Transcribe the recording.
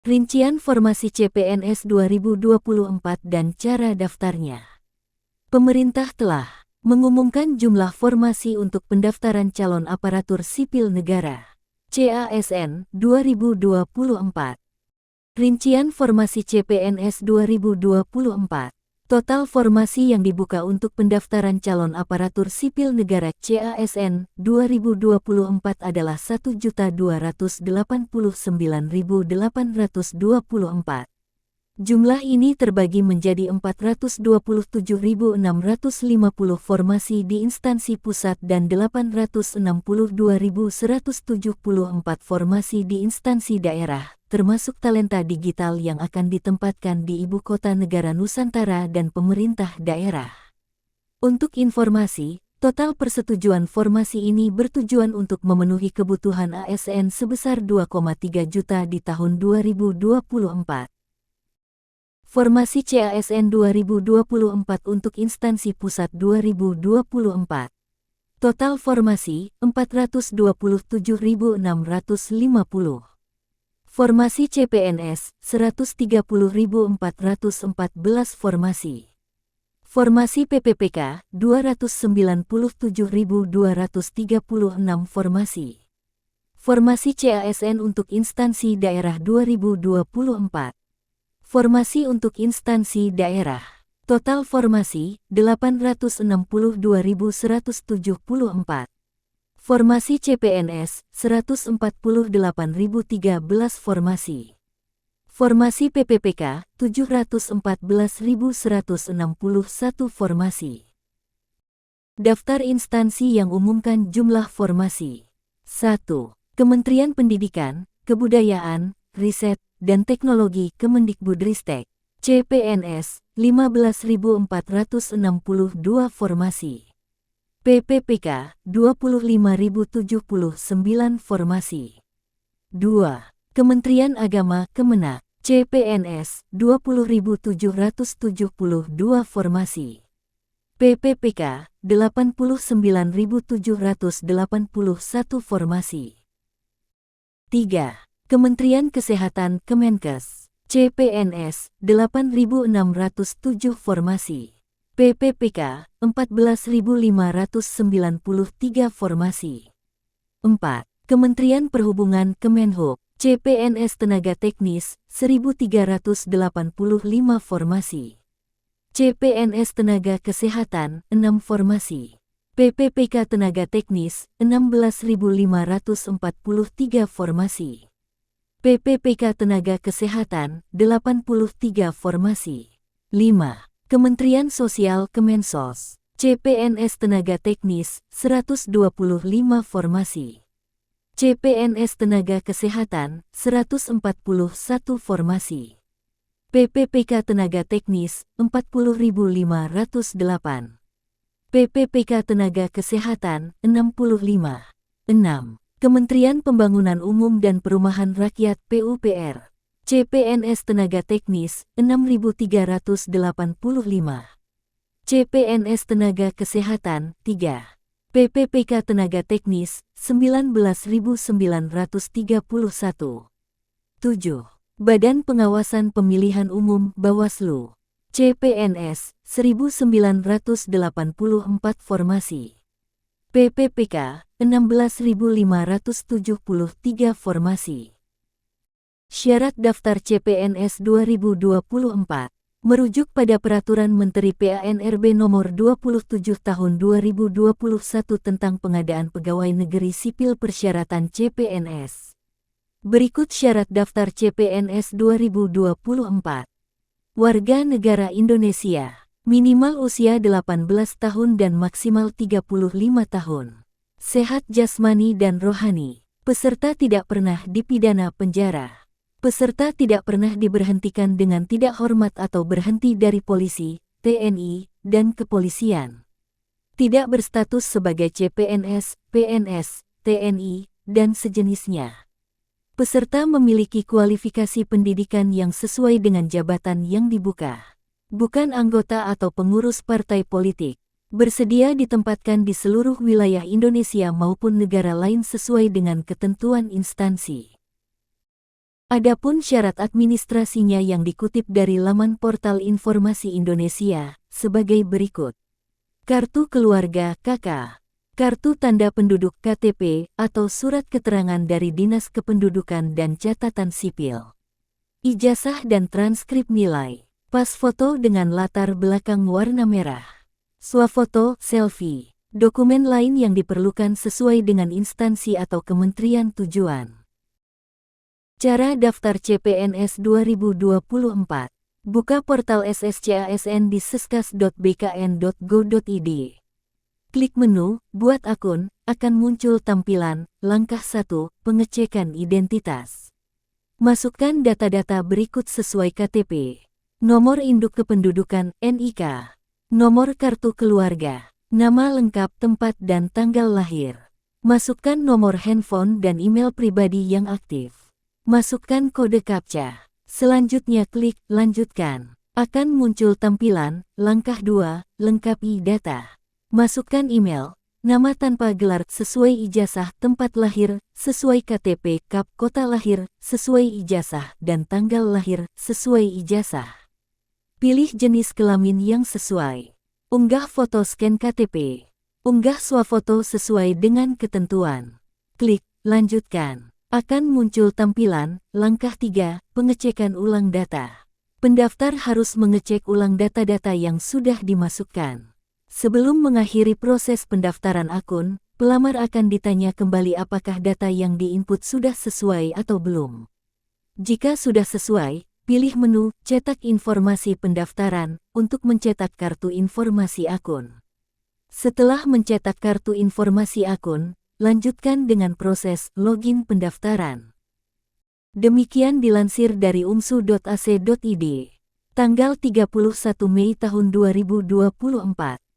Rincian formasi CPNS 2024 dan cara daftarnya. Pemerintah telah mengumumkan jumlah formasi untuk pendaftaran calon aparatur sipil negara (CASN) 2024. Rincian formasi CPNS 2024. Total formasi yang dibuka untuk pendaftaran calon aparatur sipil negara CASN 2024 adalah 1.289.824. Jumlah ini terbagi menjadi 427.650 formasi di instansi pusat dan 862.174 formasi di instansi daerah, termasuk talenta digital yang akan ditempatkan di Ibu Kota Negara Nusantara dan pemerintah daerah. Untuk informasi, total persetujuan formasi ini bertujuan untuk memenuhi kebutuhan ASN sebesar 2,3 juta di tahun 2024. Formasi CASN 2024 untuk instansi pusat 2024. Total formasi 427.650. Formasi CPNS 130.414 formasi. Formasi PPPK 297.236 formasi. Formasi CASN untuk instansi daerah 2024. Formasi untuk instansi daerah. Total formasi 862.174. Formasi CPNS 148.013 formasi. Formasi PPPK 714.161 formasi. Daftar instansi yang umumkan jumlah formasi. 1. Kementerian Pendidikan, Kebudayaan, Riset, dan Teknologi Kemendikbudristek, CPNS, 15.462 formasi. PPPK, 25.079 formasi. 2. Kementerian Agama Kemenak, CPNS, 20.772 formasi. PPPK, 89.781 formasi. 3. Kementerian Kesehatan Kemenkes, CPNS, 8.607 formasi. PPPK, 14.593 formasi. 4. Kementerian Perhubungan Kemenhub, CPNS Tenaga Teknis, 1.385 formasi. CPNS Tenaga Kesehatan, 6 formasi. PPPK Tenaga Teknis, 16.543 formasi. PPPK Tenaga Kesehatan, 83 formasi. 5. Kementerian Sosial Kemensos, CPNS Tenaga Teknis, 125 formasi. CPNS Tenaga Kesehatan, 141 formasi. PPPK Tenaga Teknis, 40.508. PPPK Tenaga Kesehatan, 65. 6. Kementerian Pembangunan Umum dan Perumahan Rakyat PUPR, CPNS Tenaga Teknis, 6.385. CPNS Tenaga Kesehatan, 3. PPPK Tenaga Teknis, 19.931. 7. Badan Pengawasan Pemilihan Umum Bawaslu, CPNS, 1.984 formasi. PPPK, 16.573 formasi. Syarat daftar CPNS 2024 merujuk pada Peraturan Menteri PANRB Nomor 27 Tahun 2021 tentang pengadaan pegawai negeri sipil persyaratan CPNS. Berikut syarat daftar CPNS 2024. Warga negara Indonesia, minimal usia 18 tahun dan maksimal 35 tahun. Sehat jasmani dan rohani. Peserta tidak pernah dipidana penjara. Peserta tidak pernah diberhentikan dengan tidak hormat atau berhenti dari polisi, TNI, dan kepolisian. Tidak berstatus sebagai CPNS, PNS, TNI, dan sejenisnya. Peserta memiliki kualifikasi pendidikan yang sesuai dengan jabatan yang dibuka. Bukan anggota atau pengurus partai politik. Bersedia ditempatkan di seluruh wilayah Indonesia maupun negara lain sesuai dengan ketentuan instansi. Adapun syarat administrasinya yang dikutip dari laman Portal Informasi Indonesia, sebagai berikut. Kartu keluarga KK. Kartu tanda penduduk KTP atau surat keterangan dari Dinas Kependudukan dan Catatan Sipil. Ijazah dan transkrip nilai. Pas foto dengan latar belakang warna merah. Swafoto, selfie. Dokumen lain yang diperlukan sesuai dengan instansi atau kementerian tujuan. Cara daftar CPNS 2024. Buka portal SSCASN di seskas.bkn.go.id. Klik menu, buat akun, akan muncul tampilan, langkah 1, pengecekan identitas. Masukkan data-data berikut sesuai KTP. Nomor induk kependudukan, NIK. Nomor kartu keluarga. Nama lengkap, tempat dan tanggal lahir. Masukkan nomor handphone dan email pribadi yang aktif. Masukkan kode CAPTCHA. Selanjutnya klik lanjutkan. Akan muncul tampilan, langkah 2, lengkapi data. Masukkan email, nama tanpa gelar sesuai ijazah, tempat lahir sesuai KTP, KAP kota lahir sesuai ijazah dan tanggal lahir sesuai ijazah. Pilih jenis kelamin yang sesuai. Unggah foto scan KTP. Unggah swafoto sesuai dengan ketentuan. Klik lanjutkan. Akan muncul tampilan, langkah 3, pengecekan ulang data. Pendaftar harus mengecek ulang data-data yang sudah dimasukkan. Sebelum mengakhiri proses pendaftaran akun, pelamar akan ditanya kembali apakah data yang diinput sudah sesuai atau belum. Jika sudah sesuai, pilih menu Cetak Informasi Pendaftaran untuk mencetak kartu informasi akun. Setelah mencetak kartu informasi akun, lanjutkan dengan proses login pendaftaran. Demikian dilansir dari umsu.ac.id. Tanggal 31 Mei tahun 2024.